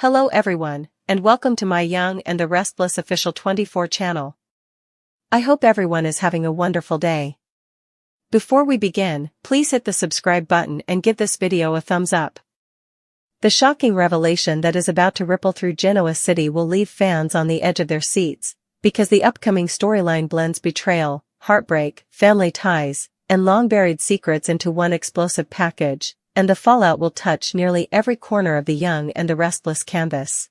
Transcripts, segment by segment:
Hello everyone, and welcome to my Young and the Restless official 24 channel. I hope everyone is having a wonderful day. Before we begin, please hit the subscribe button and give this video a thumbs up. The shocking revelation that is about to ripple through Genoa City will leave fans on the edge of their seats, because the upcoming storyline blends betrayal, heartbreak, family ties, and long-buried secrets into one explosive package, and the fallout will touch nearly every corner of the Young and the Restless canvas.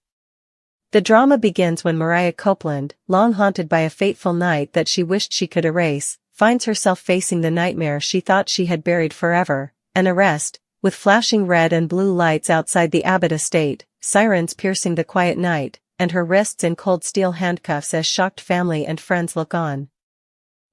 The drama begins when Mariah Copeland, long haunted by a fateful night that she wished she could erase, finds herself facing the nightmare she thought she had buried forever: an arrest, with flashing red and blue lights outside the Abbott estate, sirens piercing the quiet night, and her wrists in cold steel handcuffs as shocked family and friends look on.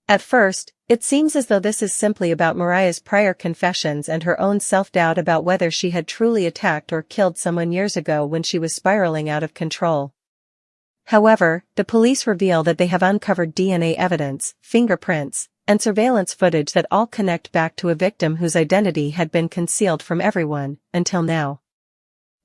At first, it seems as though this is simply about Mariah's prior confessions and her own self-doubt about whether she had truly attacked or killed someone years ago when she was spiraling out of control. However, the police reveal that they have uncovered DNA evidence, fingerprints, and surveillance footage that all connect back to a victim whose identity had been concealed from everyone, until now.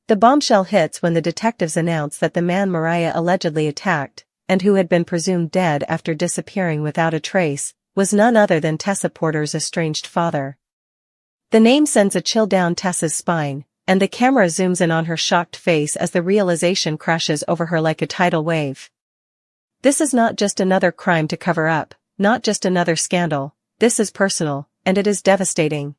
The bombshell hits when the detectives announce that the man Mariah allegedly attacked, and who had been presumed dead after disappearing without a trace, was none other than Tessa Porter's estranged father. The name sends a chill down Tessa's spine, and the camera zooms in on her shocked face as the realization crashes over her like a tidal wave. This is not just another crime to cover up, not just another scandal. This is personal, and it is devastating.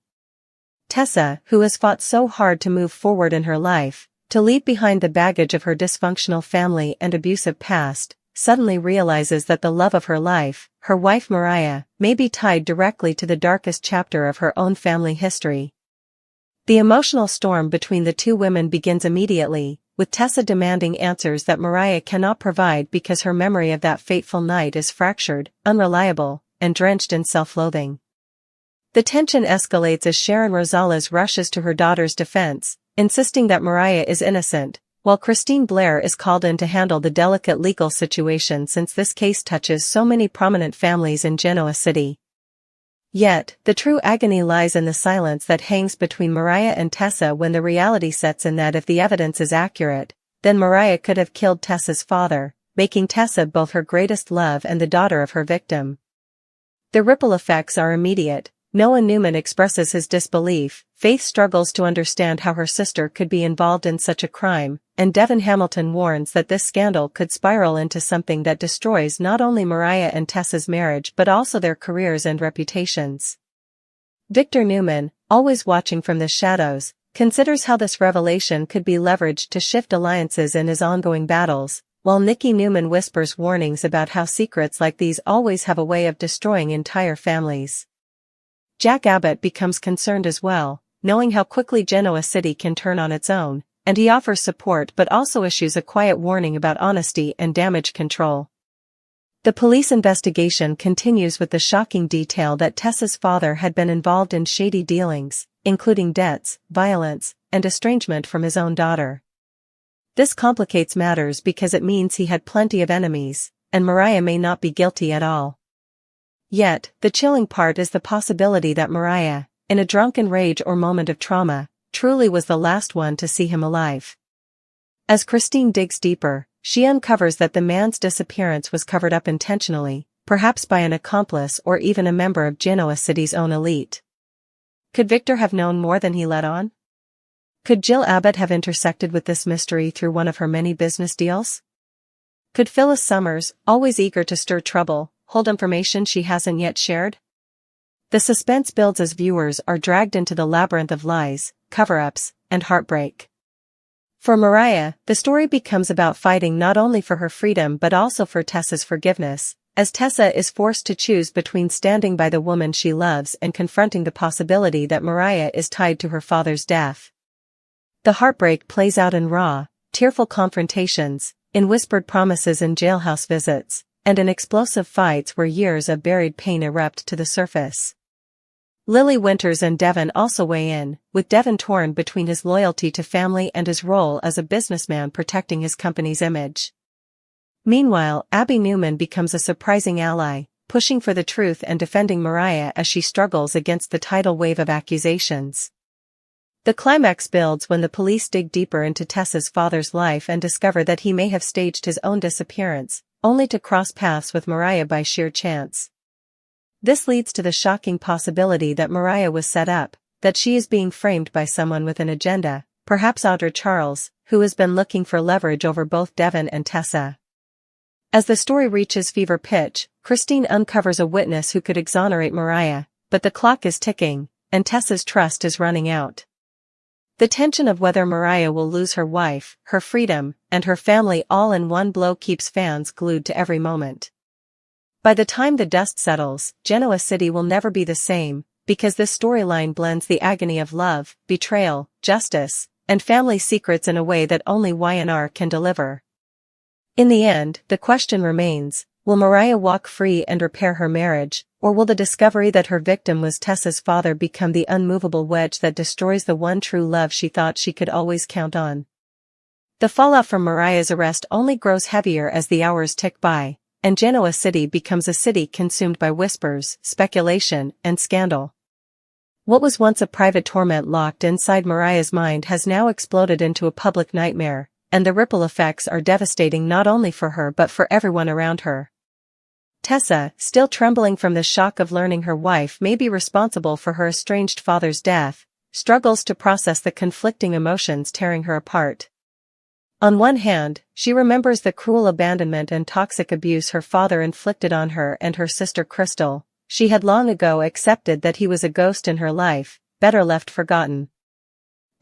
Tessa, who has fought so hard to move forward in her life, to leave behind the baggage of her dysfunctional family and abusive past, suddenly realizes that the love of her life, her wife Mariah, may be tied directly to the darkest chapter of her own family history. The emotional storm between the two women begins immediately, with Tessa demanding answers that Mariah cannot provide because her memory of that fateful night is fractured, unreliable, and drenched in self-loathing. The tension escalates as Sharon Rosales rushes to her daughter's defense, insisting that Mariah is innocent, while Christine Blair is called in to handle the delicate legal situation since this case touches so many prominent families in Genoa City. Yet, the true agony lies in the silence that hangs between Mariah and Tessa when the reality sets in that if the evidence is accurate, then Mariah could have killed Tessa's father, making Tessa both her greatest love and the daughter of her victim. The ripple effects are immediate. Noah Newman expresses his disbelief, Faith struggles to understand how her sister could be involved in such a crime, and Devin Hamilton warns that this scandal could spiral into something that destroys not only Mariah and Tessa's marriage but also their careers and reputations. Victor Newman, always watching from the shadows, considers how this revelation could be leveraged to shift alliances in his ongoing battles, while Nikki Newman whispers warnings about how secrets like these always have a way of destroying entire families. Jack Abbott becomes concerned as well, knowing how quickly Genoa City can turn on its own, and he offers support but also issues a quiet warning about honesty and damage control. The police investigation continues with the shocking detail that Tessa's father had been involved in shady dealings, including debts, violence, and estrangement from his own daughter. This complicates matters because it means he had plenty of enemies, and Mariah may not be guilty at all. Yet, the chilling part is the possibility that Mariah, in a drunken rage or moment of trauma, truly was the last one to see him alive. As Christine digs deeper, she uncovers that the man's disappearance was covered up intentionally, perhaps by an accomplice or even a member of Genoa City's own elite. Could Victor have known more than he let on? Could Jill Abbott have intersected with this mystery through one of her many business deals? Could Phyllis Summers, always eager to stir trouble, hold information she hasn't yet shared? The suspense builds as viewers are dragged into the labyrinth of lies, cover-ups, and heartbreak. For Mariah, the story becomes about fighting not only for her freedom but also for Tessa's forgiveness, as Tessa is forced to choose between standing by the woman she loves and confronting the possibility that Mariah is tied to her father's death. The heartbreak plays out in raw, tearful confrontations, in whispered promises and jailhouse visits, and in explosive fights where years of buried pain erupt to the surface. Lily Winters and Devin also weigh in, with Devin torn between his loyalty to family and his role as a businessman protecting his company's image. Meanwhile, Abby Newman becomes a surprising ally, pushing for the truth and defending Mariah as she struggles against the tidal wave of accusations. The climax builds when the police dig deeper into Tessa's father's life and discover that he may have staged his own disappearance, only to cross paths with Mariah by sheer chance. This leads to the shocking possibility that Mariah was set up, that she is being framed by someone with an agenda, perhaps Audra Charles, who has been looking for leverage over both Devon and Tessa. As the story reaches fever pitch, Christine uncovers a witness who could exonerate Mariah, but the clock is ticking, and Tessa's trust is running out. The tension of whether Mariah will lose her wife, her freedom, and her family all in one blow keeps fans glued to every moment. By the time the dust settles, Genoa City will never be the same, because this storyline blends the agony of love, betrayal, justice, and family secrets in a way that only Y&R can deliver. In the end, the question remains, will Mariah walk free and repair her marriage, or will the discovery that her victim was Tessa's father become the unmovable wedge that destroys the one true love she thought she could always count on? The fallout from Mariah's arrest only grows heavier as the hours tick by, and Genoa City becomes a city consumed by whispers, speculation, and scandal. What was once a private torment locked inside Mariah's mind has now exploded into a public nightmare, and the ripple effects are devastating not only for her but for everyone around her. Tessa, still trembling from the shock of learning her wife may be responsible for her estranged father's death, struggles to process the conflicting emotions tearing her apart. On one hand, she remembers the cruel abandonment and toxic abuse her father inflicted on her and her sister Crystal. She had long ago accepted that he was a ghost in her life, better left forgotten.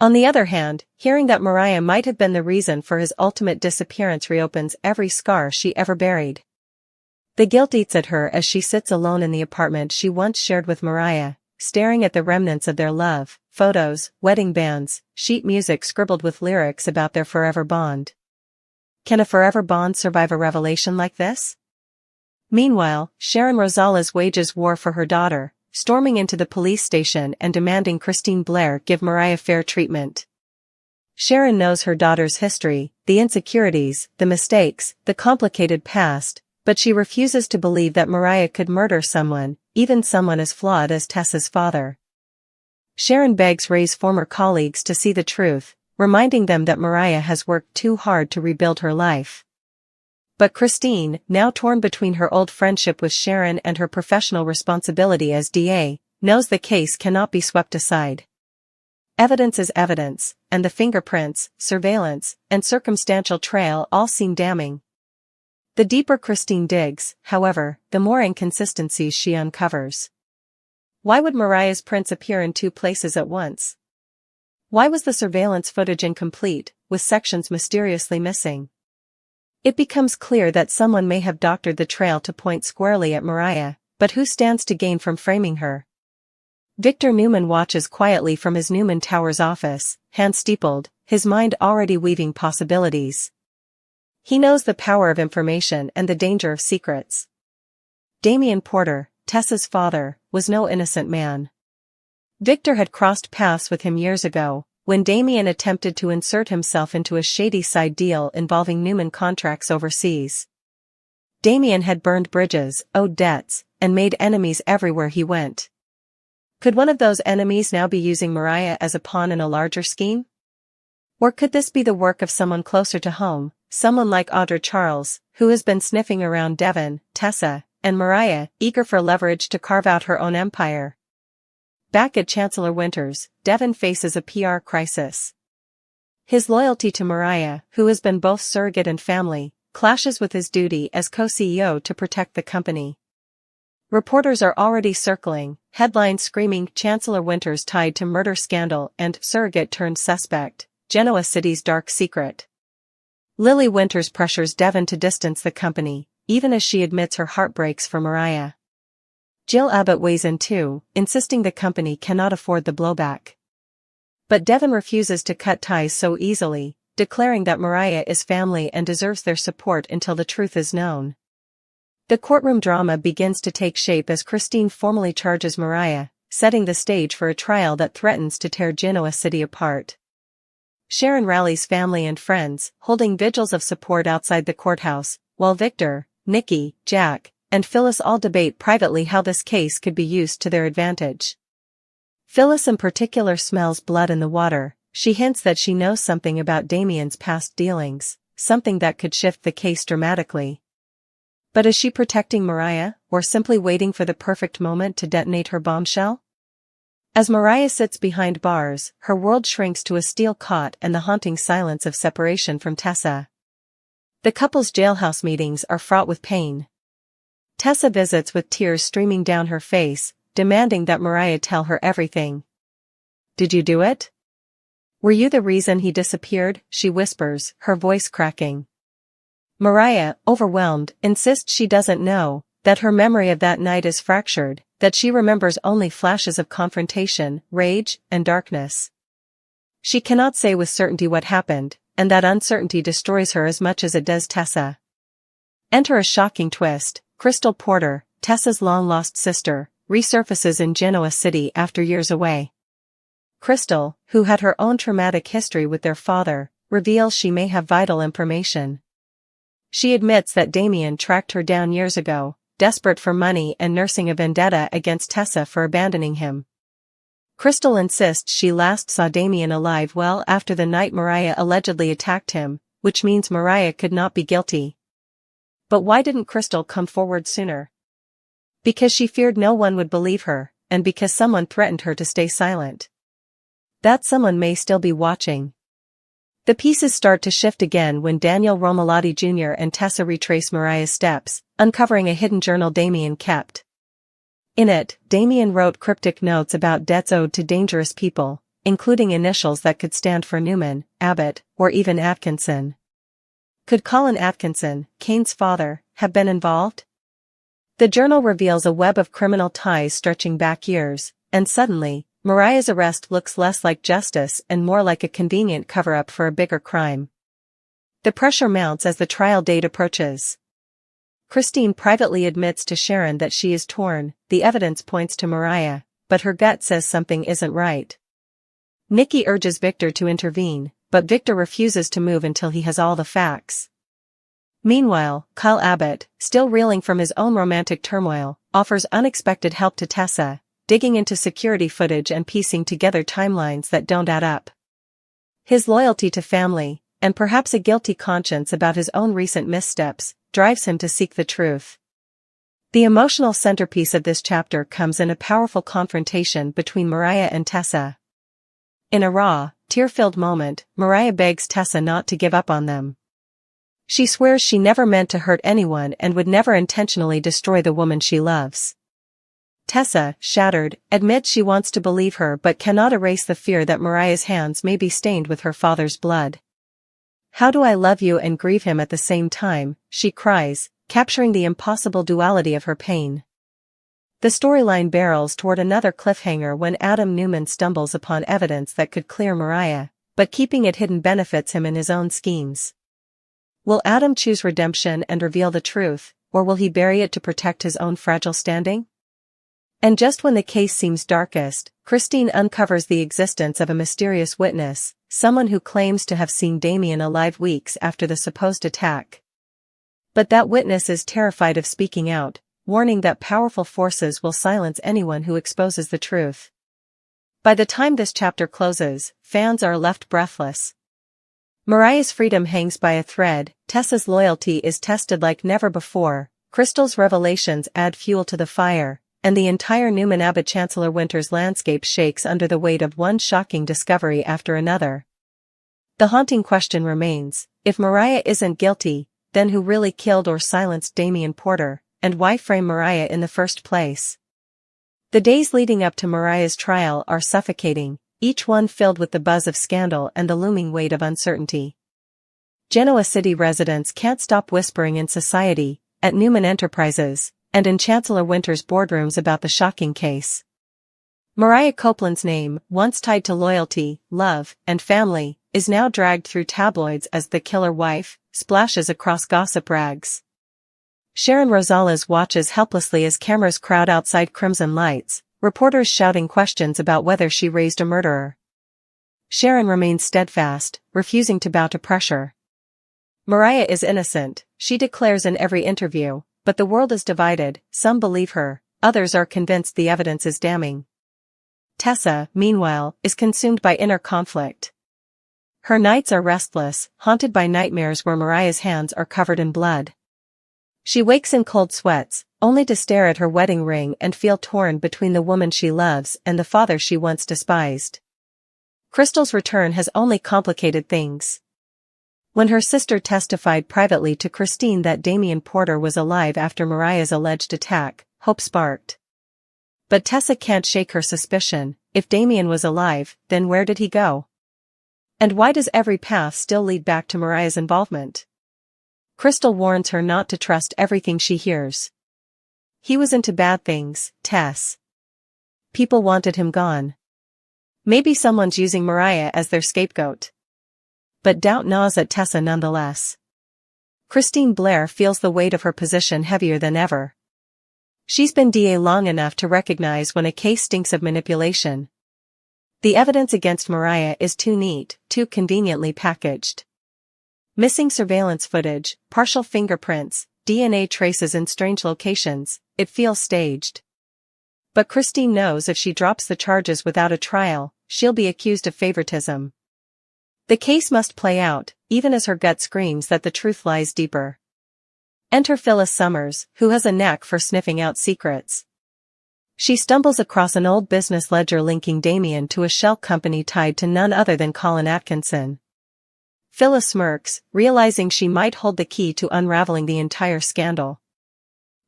On the other hand, hearing that Mariah might have been the reason for his ultimate disappearance reopens every scar she ever buried. The guilt eats at her as she sits alone in the apartment she once shared with Mariah, staring at the remnants of their love, photos, wedding bands, sheet music scribbled with lyrics about their forever bond. Can a forever bond survive a revelation like this? Meanwhile, Sharon Rosales wages war for her daughter, storming into the police station and demanding Christine Blair give Mariah fair treatment. Sharon knows her daughter's history, the insecurities, the mistakes, the complicated past, but she refuses to believe that Mariah could murder someone, even someone as flawed as Tessa's father. Sharon begs Ray's former colleagues to see the truth, reminding them that Mariah has worked too hard to rebuild her life. But Christine, now torn between her old friendship with Sharon and her professional responsibility as DA, knows the case cannot be swept aside. Evidence is evidence, and the fingerprints, surveillance, and circumstantial trail all seem damning. The deeper Christine digs, however, the more inconsistencies she uncovers. Why would Mariah's prints appear in two places at once? Why was the surveillance footage incomplete, with sections mysteriously missing? It becomes clear that someone may have doctored the trail to point squarely at Mariah, but who stands to gain from framing her? Victor Newman watches quietly from his Newman Towers office, hand steepled, his mind already weaving possibilities. He knows the power of information and the danger of secrets. Damien Porter, Tessa's father, was no innocent man. Victor had crossed paths with him years ago, when Damien attempted to insert himself into a shady side deal involving Newman contracts overseas. Damien had burned bridges, owed debts, and made enemies everywhere he went. Could one of those enemies now be using Mariah as a pawn in a larger scheme? Or could this be the work of someone closer to home, someone like Audra Charles, who has been sniffing around Devon, Tessa, and Mariah, eager for leverage to carve out her own empire? Back at Chancellor Winters, Devon faces a PR crisis. His loyalty to Mariah, who has been both surrogate and family, clashes with his duty as co-CEO to protect the company. Reporters are already circling, headlines screaming Chancellor Winters tied to murder scandal and surrogate turned suspect, Genoa City's dark secret. Lily Winters pressures Devon to distance the company, even as she admits her heart breaks for Mariah. Jill Abbott weighs in too, insisting the company cannot afford the blowback. But Devon refuses to cut ties so easily, declaring that Mariah is family and deserves their support until the truth is known. The courtroom drama begins to take shape as Christine formally charges Mariah, setting the stage for a trial that threatens to tear Genoa City apart. Sharon rallies family and friends, holding vigils of support outside the courthouse, while Victor, Nikki, Jack, and Phyllis all debate privately how this case could be used to their advantage. Phyllis in particular smells blood in the water. She hints that she knows something about Damien's past dealings, something that could shift the case dramatically. But is she protecting Mariah, or simply waiting for the perfect moment to detonate her bombshell? As Mariah sits behind bars, her world shrinks to a steel cot and the haunting silence of separation from Tessa. The couple's jailhouse meetings are fraught with pain. Tessa visits with tears streaming down her face, demanding that Mariah tell her everything. "Did you do it? Were you the reason he disappeared?" she whispers, her voice cracking. Mariah, overwhelmed, insists she doesn't know, that her memory of that night is fractured, that she remembers only flashes of confrontation, rage, and darkness. She cannot say with certainty what happened, and that uncertainty destroys her as much as it does Tessa. Enter a shocking twist. Crystal Porter, Tessa's long-lost sister, resurfaces in Genoa City after years away. Crystal, who had her own traumatic history with their father, reveals she may have vital information. She admits that Damien tracked her down years ago, desperate for money and nursing a vendetta against Tessa for abandoning him. Crystal insists she last saw Damien alive well after the night Mariah allegedly attacked him, which means Mariah could not be guilty. But why didn't Crystal come forward sooner? Because she feared no one would believe her, and because someone threatened her to stay silent. That someone may still be watching. The pieces start to shift again when Daniel Romalotti Jr. and Tessa retrace Mariah's steps, uncovering a hidden journal Damien kept. In it, Damien wrote cryptic notes about debts owed to dangerous people, including initials that could stand for Newman, Abbott, or even Atkinson. Could Colin Atkinson, Kane's father, have been involved? The journal reveals a web of criminal ties stretching back years, and suddenly, Mariah's arrest looks less like justice and more like a convenient cover-up for a bigger crime. The pressure mounts as the trial date approaches. Christine privately admits to Sharon that she is torn. The evidence points to Mariah, but her gut says something isn't right. Nikki urges Victor to intervene, but Victor refuses to move until he has all the facts. Meanwhile, Kyle Abbott, still reeling from his own romantic turmoil, offers unexpected help to Tessa, digging into security footage and piecing together timelines that don't add up. His loyalty to family, and perhaps a guilty conscience about his own recent missteps, drives him to seek the truth. The emotional centerpiece of this chapter comes in a powerful confrontation between Mariah and Tessa. In a raw, tear-filled moment, Mariah begs Tessa not to give up on them. She swears she never meant to hurt anyone and would never intentionally destroy the woman she loves. Tessa, shattered, admits she wants to believe her but cannot erase the fear that Mariah's hands may be stained with her father's blood. "How do I love you and grieve him at the same time?" she cries, capturing the impossible duality of her pain. The storyline barrels toward another cliffhanger when Adam Newman stumbles upon evidence that could clear Mariah, but keeping it hidden benefits him in his own schemes. Will Adam choose redemption and reveal the truth, or will he bury it to protect his own fragile standing? And just when the case seems darkest, Christine uncovers the existence of a mysterious witness, someone who claims to have seen Damien alive weeks after the supposed attack. But that witness is terrified of speaking out, warning that powerful forces will silence anyone who exposes the truth. By the time this chapter closes, fans are left breathless. Mariah's freedom hangs by a thread, Tessa's loyalty is tested like never before, Crystal's revelations add fuel to the fire, and the entire Newman Abbott Chancellor Winters landscape shakes under the weight of one shocking discovery after another. The haunting question remains, if Mariah isn't guilty, then who really killed or silenced Damien Porter, and why frame Mariah in the first place? The days leading up to Mariah's trial are suffocating, each one filled with the buzz of scandal and the looming weight of uncertainty. Genoa City residents can't stop whispering in society, at Newman Enterprises, and in Chancellor Winters' boardrooms about the shocking case. Mariah Copeland's name, once tied to loyalty, love, and family, is now dragged through tabloids as the killer wife, splashes across gossip rags. Sharon Rosales watches helplessly as cameras crowd outside Crimson Lights, reporters shouting questions about whether she raised a murderer. Sharon remains steadfast, refusing to bow to pressure. Mariah is innocent, she declares in every interview, but the world is divided, some believe her, others are convinced the evidence is damning. Tessa, meanwhile, is consumed by inner conflict. Her nights are restless, haunted by nightmares where Mariah's hands are covered in blood. She wakes in cold sweats, only to stare at her wedding ring and feel torn between the woman she loves and the father she once despised. Crystal's return has only complicated things. When her sister testified privately to Christine that Damien Porter was alive after Mariah's alleged attack, hope sparked. But Tessa can't shake her suspicion. If Damien was alive, then where did he go? And why does every path still lead back to Mariah's involvement? Crystal warns her not to trust everything she hears. He was into bad things, Tess. People wanted him gone. Maybe someone's using Mariah as their scapegoat. But doubt gnaws at Tessa nonetheless. Christine Blair feels the weight of her position heavier than ever. She's been DA long enough to recognize when a case stinks of manipulation. The evidence against Mariah is too neat, too conveniently packaged. Missing surveillance footage, partial fingerprints, DNA traces in strange locations, it feels staged. But Christine knows if she drops the charges without a trial, she'll be accused of favoritism. The case must play out, even as her gut screams that the truth lies deeper. Enter Phyllis Summers, who has a knack for sniffing out secrets. She stumbles across an old business ledger linking Damien to a shell company tied to none other than Colin Atkinson. Phyllis smirks, realizing she might hold the key to unraveling the entire scandal.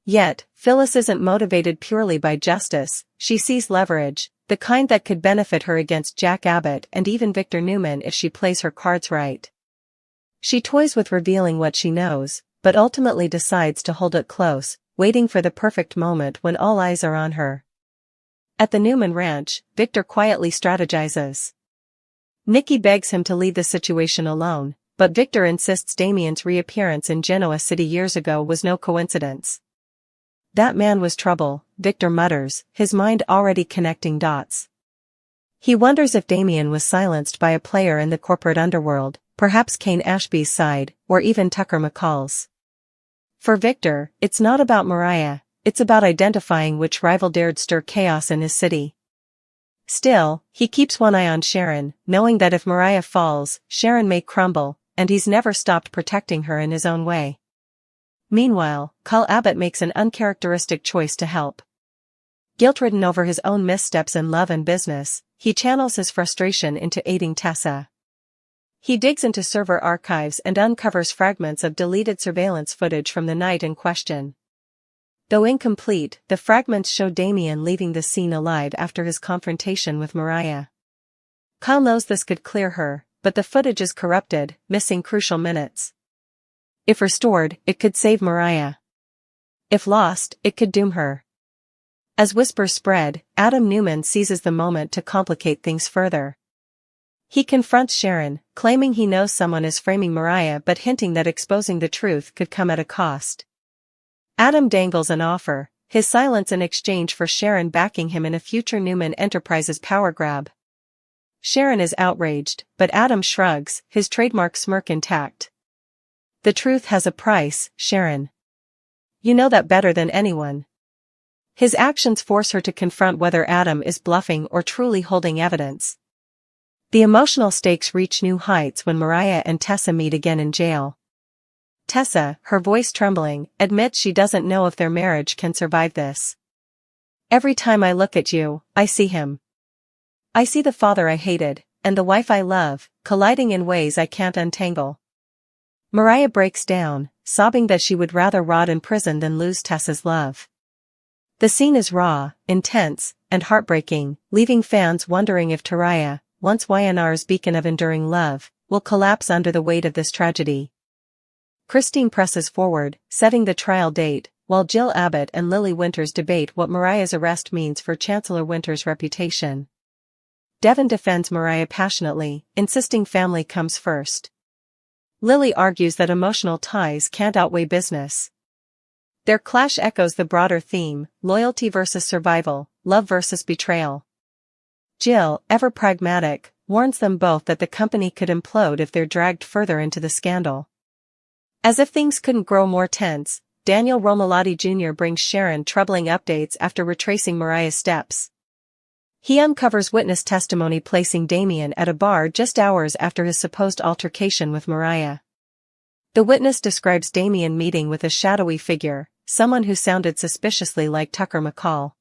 Yet, Phyllis isn't motivated purely by justice. She sees leverage, the kind that could benefit her against Jack Abbott and even Victor Newman if she plays her cards right. She toys with revealing what she knows, but ultimately decides to hold it close, waiting for the perfect moment when all eyes are on her. At the Newman ranch, Victor quietly strategizes. Nikki begs him to leave the situation alone, but Victor insists Damien's reappearance in Genoa City years ago was no coincidence. That man was trouble, Victor mutters, his mind already connecting dots. He wonders if Damien was silenced by a player in the corporate underworld, perhaps Kane Ashby's side, or even Tucker McCall's. For Victor, it's not about Mariah, it's about identifying which rival dared stir chaos in his city. Still, he keeps one eye on Sharon, knowing that if Mariah falls, Sharon may crumble, and he's never stopped protecting her in his own way. Meanwhile, Col Abbott makes an uncharacteristic choice to help. Guilt-ridden over his own missteps in love and business, he channels his frustration into aiding Tessa. He digs into server archives and uncovers fragments of deleted surveillance footage from the night in question. Though incomplete, the fragments show Damien leaving the scene alive after his confrontation with Mariah. Kyle knows this could clear her, but the footage is corrupted, missing crucial minutes. If restored, it could save Mariah. If lost, it could doom her. As whispers spread, Adam Newman seizes the moment to complicate things further. He confronts Sharon, claiming he knows someone is framing Mariah but hinting that exposing the truth could come at a cost. Adam dangles an offer, his silence in exchange for Sharon backing him in a future Newman Enterprises power grab. Sharon is outraged, but Adam shrugs, his trademark smirk intact. The truth has a price, Sharon. You know that better than anyone. His actions force her to confront whether Adam is bluffing or truly holding evidence. The emotional stakes reach new heights when Mariah and Tessa meet again in jail. Tessa, her voice trembling, admits she doesn't know if their marriage can survive this. Every time I look at you, I see him. I see the father I hated, and the wife I love, colliding in ways I can't untangle. Mariah breaks down, sobbing that she would rather rot in prison than lose Tessa's love. The scene is raw, intense, and heartbreaking, leaving fans wondering if Taraya, once YNR's beacon of enduring love, will collapse under the weight of this tragedy. Christine presses forward, setting the trial date, while Jill Abbott and Lily Winters debate what Mariah's arrest means for Chancellor Winters' reputation. Devon defends Mariah passionately, insisting family comes first. Lily argues that emotional ties can't outweigh business. Their clash echoes the broader theme, loyalty versus survival, love versus betrayal. Jill, ever pragmatic, warns them both that the company could implode if they're dragged further into the scandal. As if things couldn't grow more tense, Daniel Romalotti Jr. brings Sharon troubling updates after retracing Mariah's steps. He uncovers witness testimony placing Damien at a bar just hours after his supposed altercation with Mariah. The witness describes Damien meeting with a shadowy figure, someone who sounded suspiciously like Tucker McCall.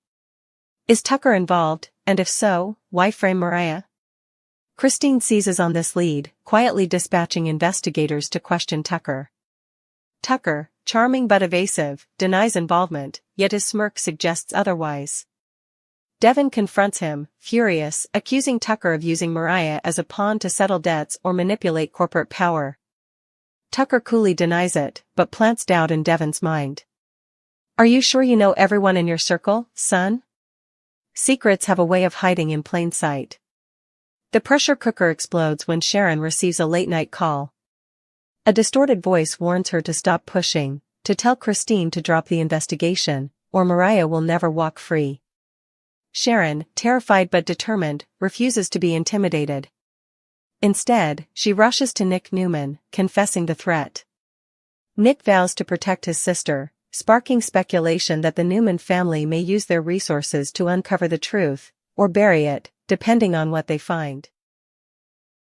Is Tucker involved, and if so, why frame Mariah? Christine seizes on this lead, quietly dispatching investigators to question Tucker. Tucker, charming but evasive, denies involvement, yet his smirk suggests otherwise. Devon confronts him, furious, accusing Tucker of using Mariah as a pawn to settle debts or manipulate corporate power. Tucker coolly denies it, but plants doubt in Devon's mind. Are you sure you know everyone in your circle, son? Secrets have a way of hiding in plain sight. The pressure cooker explodes when Sharon receives a late-night call. A distorted voice warns her to stop pushing, to tell Christine to drop the investigation, or Mariah will never walk free. Sharon, terrified but determined, refuses to be intimidated. Instead, she rushes to Nick Newman, confessing the threat. Nick vows to protect his sister, sparking speculation that the Newman family may use their resources to uncover the truth, or bury it, depending on what they find.